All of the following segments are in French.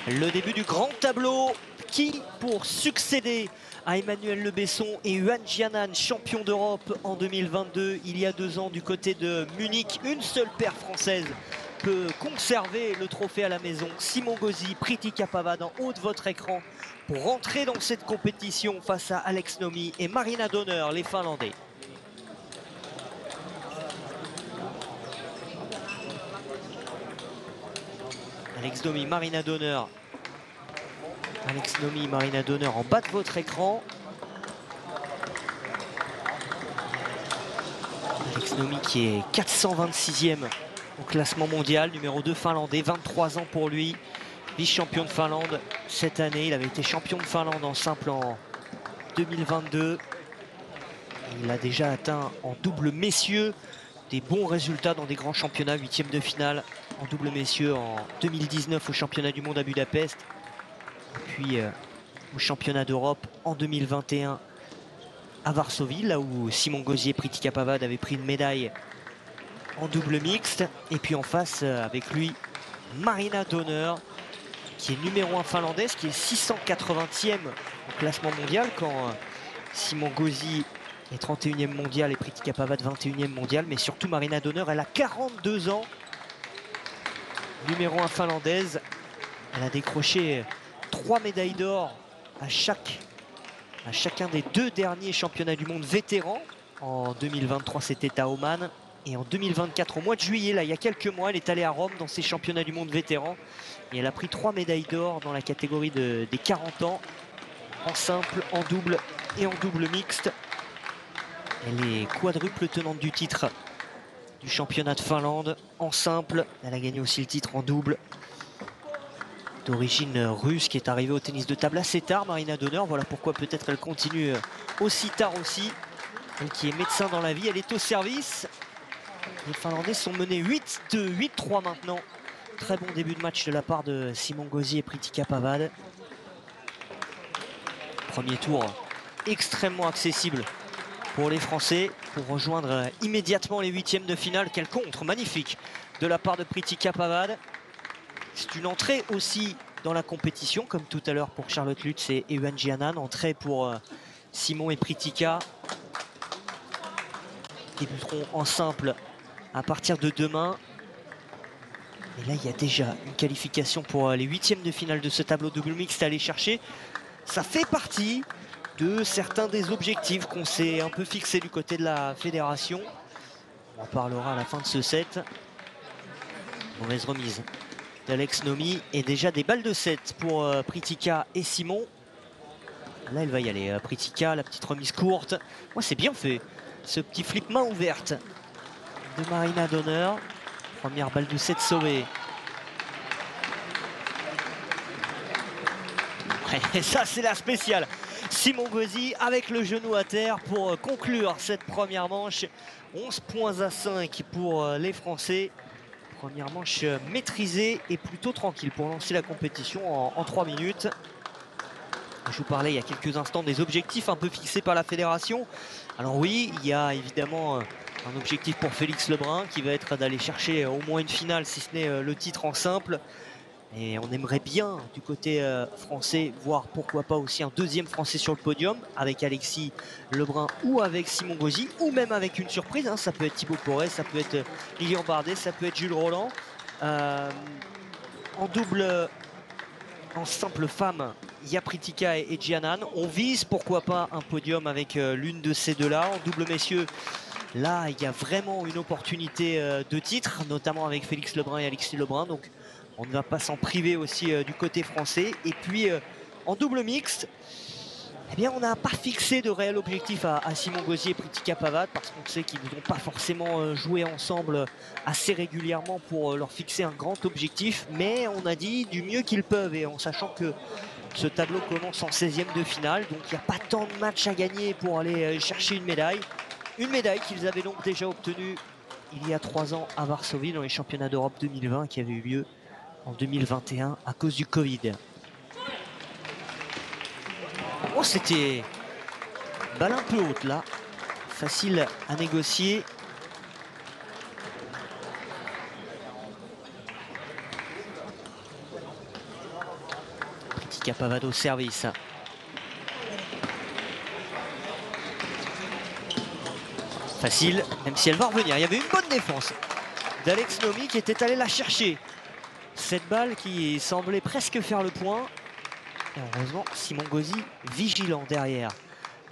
Le début du grand tableau qui, pour succéder à Emmanuel Le Besson et Yuan Jianan, champion d'Europe en 2022, il y a 2 ans du côté de Munich, une seule paire française peut conserver le trophée à la maison. Simon Gauzy, Priti Kapavad en haut de votre écran pour rentrer dans cette compétition face à Alex Nomi et Marina Donner, les Finlandais. Alex Nomi, Marina Donner. Alex Nomi, Marina Donner en bas de votre écran. Alex Nomi qui est 426e au classement mondial, numéro 2 finlandais, 23 ans pour lui, vice-champion de Finlande cette année. Il avait été champion de Finlande en simple en 2022. Il a déjà atteint en double messieurs des bons résultats dans des grands championnats, 8e de finale en double messieurs en 2019 au championnat du monde à Budapest, puis au championnat d'Europe en 2021 à Varsovie, là où Simon Gauzy et Priti Kapavad avaient pris une médaille en double mixte. Et puis en face avec lui Marina Donner qui est numéro 1 finlandaise, qui est 680e au classement mondial quand Simon Gauzy est 31e mondial et Priti Kapavad 21e mondial. Mais surtout Marina Donner, elle a 42 ans, numéro 1 finlandaise. Elle a décroché 3 médailles d'or à chacun des 2 derniers championnats du monde vétérans. En 2023 c'était à Oman, et en 2024 au mois de juillet, là il y a quelques mois, elle est allée à Rome dans ces championnats du monde vétérans et elle a pris 3 médailles d'or dans la catégorie des 40 ans, en simple, en double et en double mixte. Elle est quadruple tenante du titre du championnat de Finlande en simple. Elle a gagné aussi le titre en double. D'origine russe, qui est arrivée au tennis de table assez tard, Marina Donner. Voilà pourquoi peut-être elle continue aussi tard aussi. Elle qui est médecin dans la vie, elle est au service. Les Finlandais sont menés 8-2, 8-3 maintenant. Très bon début de match de la part de Simon Gauzy et Priti Kapavad. Premier tour extrêmement accessible pour les Français, pour rejoindre immédiatement les 8e de finale. Quel contre magnifique de la part de Priti Kapavad. C'est une entrée aussi dans la compétition, comme tout à l'heure pour Charlotte Lutz et Yuan Jianan. Entrée pour Simon et Pritika. Débuteront en simple à partir de demain. Et là, il y a déjà une qualification pour les 8e de finale de ce tableau double mixte à aller chercher. Ça fait partie de certains des objectifs qu'on s'est un peu fixés du côté de la fédération. On en parlera à la fin de ce set. Mauvaise remise d'Alex Nomi, et déjà des balles de 7 pour Pritika et Simon. Là, elle va y aller. Pritika, la petite remise courte. Moi, c'est bien fait. Ce petit flip main ouverte de Marina Donner. Première balle de 7 sauvée. Et ça, c'est la spéciale. Simon Gauzy avec le genou à terre pour conclure cette première manche. 11 points à 5 pour les Français. Première manche maîtrisée et plutôt tranquille pour lancer la compétition en 3 minutes. Je vous parlais il y a quelques instants des objectifs un peu fixés par la fédération. Alors oui, il y a évidemment un objectif pour Félix Lebrun qui va être d'aller chercher au moins une finale, si ce n'est le titre en simple. Et on aimerait bien, du côté français, voir pourquoi pas aussi un deuxième français sur le podium, avec Alexis Lebrun ou avec Simon Gauzy, ou même avec une surprise, hein. Ça peut être Thibaut Porret, ça peut être Lilian Bardet, ça peut être Jules Roland. En double, en simple femme, il y a Pritika et Jianan. On vise pourquoi pas un podium avec l'une de ces deux-là. En double messieurs, là, il y a vraiment une opportunité de titre, notamment avec Félix Lebrun et Alexis Lebrun. Donc, on ne va pas s'en priver aussi du côté français. Et puis en double mixte, eh bien, on n'a pas fixé de réel objectif à Simon Gauzy et Priti Kapavad, parce qu'on sait qu'ils n'ont pas forcément joué ensemble assez régulièrement pour leur fixer un grand objectif. Mais on a dit du mieux qu'ils peuvent, et en sachant que ce tableau commence en 16e de finale. Donc il n'y a pas tant de matchs à gagner pour aller chercher une médaille. Une médaille qu'ils avaient donc déjà obtenue il y a 3 ans à Varsovie dans les championnats d'Europe 2020 qui avaient eu lieu en 2021 à cause du Covid. Oh, c'était balle un peu haute là, facile à négocier. Pritika Pavad au service. Facile, même si elle va revenir. Il y avait une bonne défense d'Alex Nomi qui était allé la chercher. Cette balle qui semblait presque faire le point. Et heureusement, Simon Gauzy vigilant derrière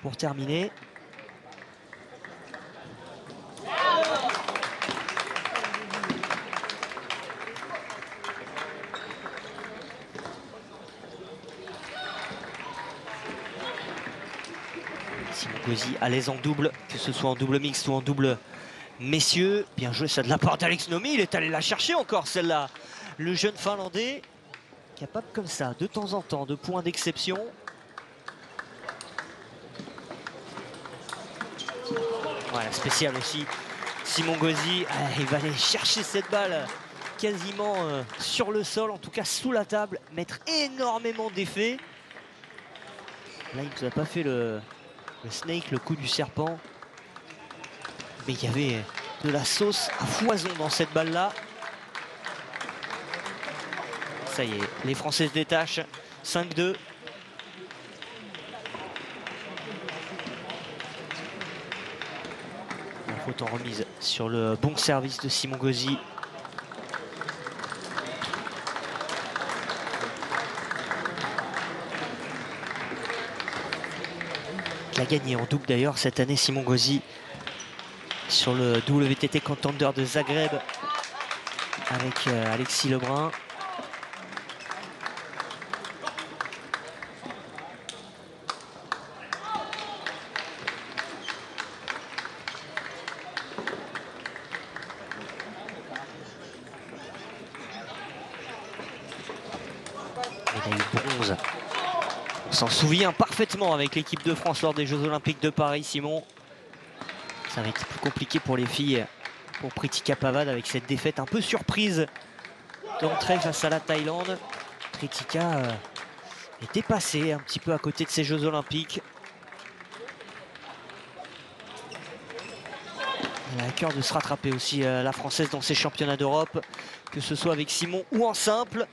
pour terminer. Simon Gauzy à l'aise en double, que ce soit en double mixte ou en double messieurs. Bien joué ça de la part d'Alex Nomi, il est allé la chercher encore celle-là. Le jeune Finlandais, capable comme ça, de temps en temps, de points d'exception. Voilà, spécial aussi. Simon Gauzy, il va aller chercher cette balle quasiment sur le sol, en tout cas sous la table, mettre énormément d'effets. Là, il ne nous a pas fait le snake, le coup du serpent. Mais il y avait de la sauce à foison dans cette balle-là. Ça y est, les Français se détachent. 5-2. La faute en remise sur le bon service de Simon Gauzy. Il a gagné en double d'ailleurs cette année, Simon Gauzy, sur le WTT Contender de Zagreb avec Alexis Lebrun. Médaille bronze. On s'en souvient parfaitement avec l'équipe de France lors des Jeux Olympiques de Paris, Simon. Ça va être plus compliqué pour les filles, pour Pritika Pavad, avec cette défaite un peu surprise d'entrée face à la Thaïlande. Pritika est dépassée un petit peu à côté de ces Jeux Olympiques. Elle a à cœur de se rattraper aussi, la Française, dans ses championnats d'Europe, que ce soit avec Simon ou en simple.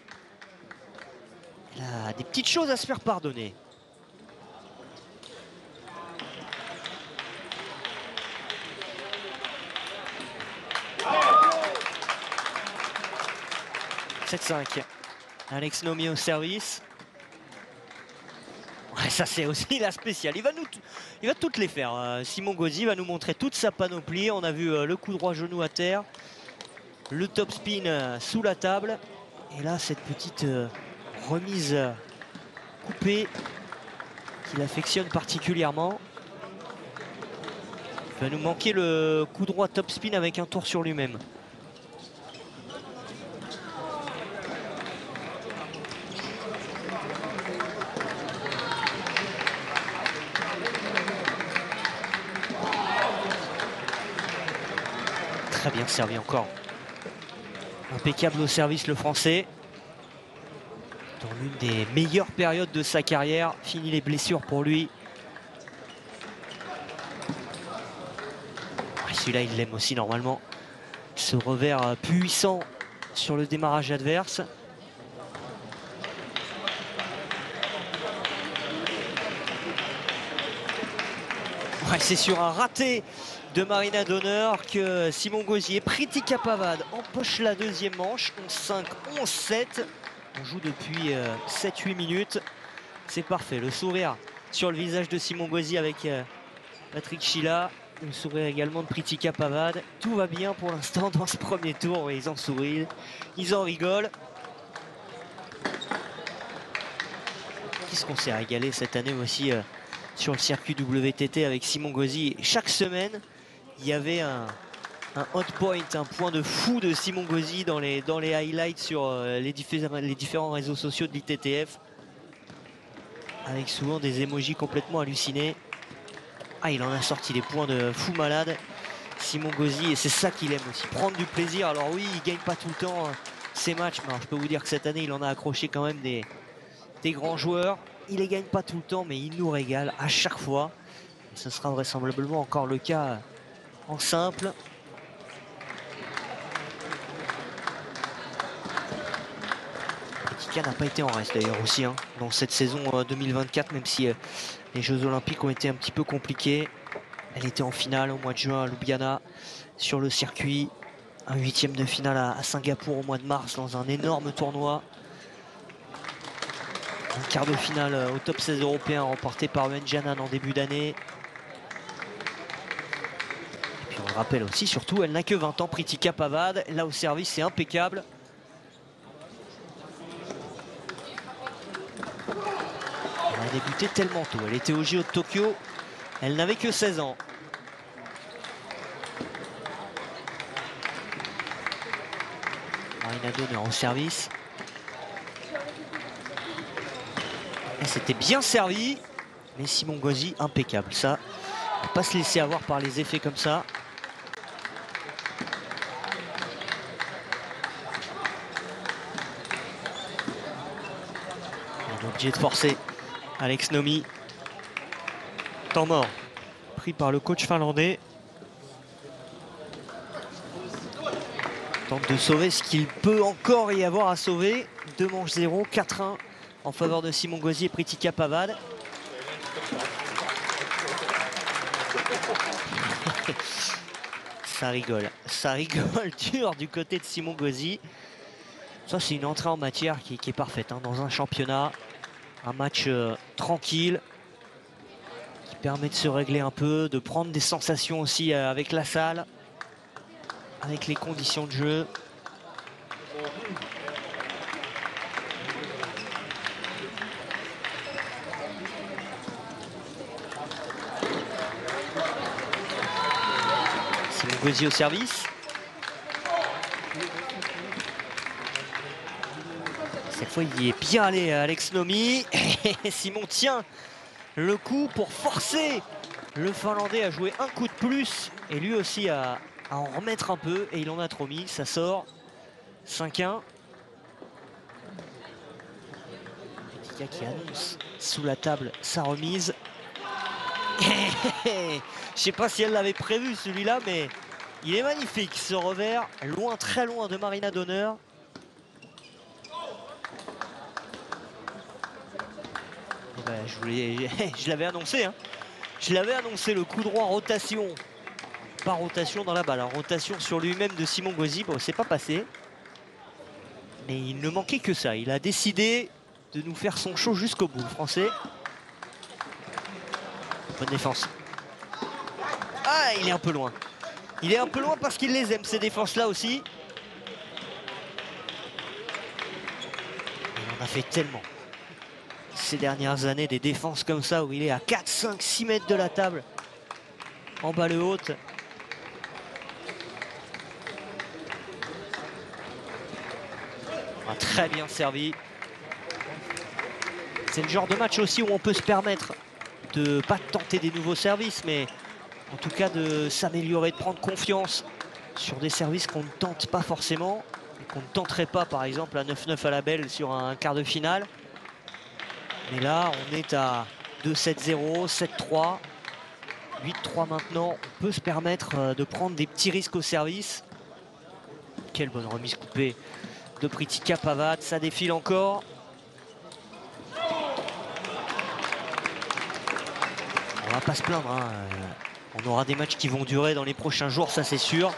Elle a des petites choses à se faire pardonner. « 7-5. Alex Nomi au service. Ouais, ça c'est aussi la spéciale. Il va toutes les faire. Simon Gauzy va nous montrer toute sa panoplie. On a vu le coup droit genou à terre, le top spin sous la table. Et là, cette petite remise coupée qu'il affectionne particulièrement. Il va nous manquer le coup droit top spin avec un tour sur lui-même. Très bien servi encore. Impeccable au service le Français. Dans l'une des meilleures périodes de sa carrière. Fini les blessures pour lui. Celui-là, il l'aime aussi normalement. Ce revers puissant sur le démarrage adverse. Ouais, c'est sur un raté de Marina Donner que Simon Gauzy et Pritika Pavad empochent la deuxième manche. 11-5, 11-7. On joue depuis 7-8 minutes. C'est parfait. Le sourire sur le visage de Simon Gauzy avec Patrick Schila. Le sourire également de Pritika Pavad. Tout va bien pour l'instant dans ce premier tour. Ils en sourient, ils en rigolent. Qu'est-ce qu'on s'est régalé cette année aussi sur le circuit WTT avec Simon Gauzy. Chaque semaine, il y avait un hot point, un point de fou de Simon Gauzy dans les highlights sur les différents réseaux sociaux de l'ITTF. Avec souvent des emojis complètement hallucinés. Ah, il en a sorti des points de fou malade, Simon Gauzy, et c'est ça qu'il aime aussi, prendre du plaisir. Alors oui, il gagne pas tout le temps ses matchs, mais alors, je peux vous dire que cette année, il en a accroché quand même des grands joueurs. Il les gagne pas tout le temps, mais il nous régale à chaque fois. Et ce sera vraisemblablement encore le cas en simple. Pritika n'a pas été en reste d'ailleurs aussi hein, dans cette saison 2024, même si les Jeux Olympiques ont été un petit peu compliqués. Elle était en finale au mois de juin à Ljubljana sur le circuit. Un 8e de finale à Singapour au mois de mars dans un énorme tournoi. Un quart de finale au top 16 européen remporté par Wen Jianan en début d'année. Et puis on le rappelle aussi, surtout, elle n'a que 20 ans, Pritika Pavad. Là au service, c'est impeccable. Elle a débuté tellement tôt. Elle était au JO de Tokyo. Elle n'avait que 16 ans. Marina Donner en service. Elle s'était bien servie, mais Simon Gauzy impeccable. Ça, ne pas se laisser avoir par les effets comme ça. On est obligé de forcer Alex Nomi. Temps mort pris par le coach finlandais. Tente de sauver ce qu'il peut encore y avoir à sauver. 2 manches 0, 4-1 en faveur de Simon Gauzy et Pritika Pavad. Ça rigole dur du côté de Simon Gauzy. Ça, c'est une entrée en matière qui est parfaite hein, dans un championnat. Un match tranquille qui permet de se régler un peu, de prendre des sensations aussi avec la salle, avec les conditions de jeu. Simon Gauzy au service. Cette fois, il y est bien allé Alex Nomi. Et Simon tient le coup pour forcer le Finlandais à jouer un coup de plus. Et lui aussi à en remettre un peu. Et il en a trop mis. Ça sort 5-1. Pritika qui annonce sous la table sa remise. Je sais pas si elle l'avait prévu celui-là, mais il est magnifique ce revers. Loin, très loin de Marina Donner. Ben, je l'avais annoncé. Hein. Je l'avais annoncé, le coup droit rotation. Pas rotation dans la balle, hein, rotation sur lui-même de Simon Gauzy. Bon, c'est pas passé. Mais il ne manquait que ça. Il a décidé de nous faire son show jusqu'au bout, le Français. Bonne défense. Ah, il est un peu loin. Il est un peu loin parce qu'il les aime, ces défenses-là aussi. Il en a fait tellement ces dernières années, des défenses comme ça où il est à 4, 5, 6 mètres de la table en balle haute. Ah, très bien servi. C'est le genre de match aussi où on peut se permettre de pas tenter des nouveaux services, mais en tout cas de s'améliorer, de prendre confiance sur des services qu'on ne tente pas forcément et qu'on ne tenterait pas par exemple à 9-9 à la belle sur un quart de finale. Mais là, on est à 2-7-0, 7-3, 8-3 maintenant. On peut se permettre de prendre des petits risques au service. Quelle bonne remise coupée de Pritika Pavad. Ça défile encore. On va pas se plaindre. Hein. On aura des matchs qui vont durer dans les prochains jours, ça c'est sûr.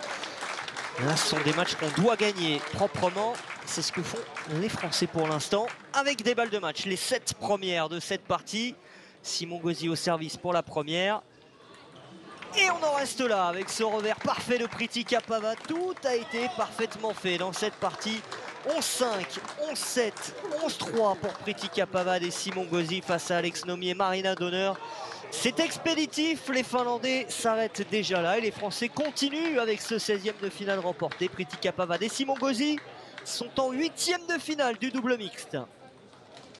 Là, ce sont des matchs qu'on doit gagner proprement. C'est ce que font les Français pour l'instant, avec des balles de match. Les 7 premières de cette partie. Simon Gauzy au service pour la première. Et on en reste là, avec ce revers parfait de Pritika Pavad. Tout a été parfaitement fait dans cette partie. 11-5, 11-7, 11-3 pour Pritika Pavad et Simon Gauzy face à Alex Nomi et Marina Donner. C'est expéditif, les Finlandais s'arrêtent déjà là et les Français continuent avec ce 16e de finale remporté. Pritika Pavad et Simon Gauzy sont en 8e de finale du double mixte.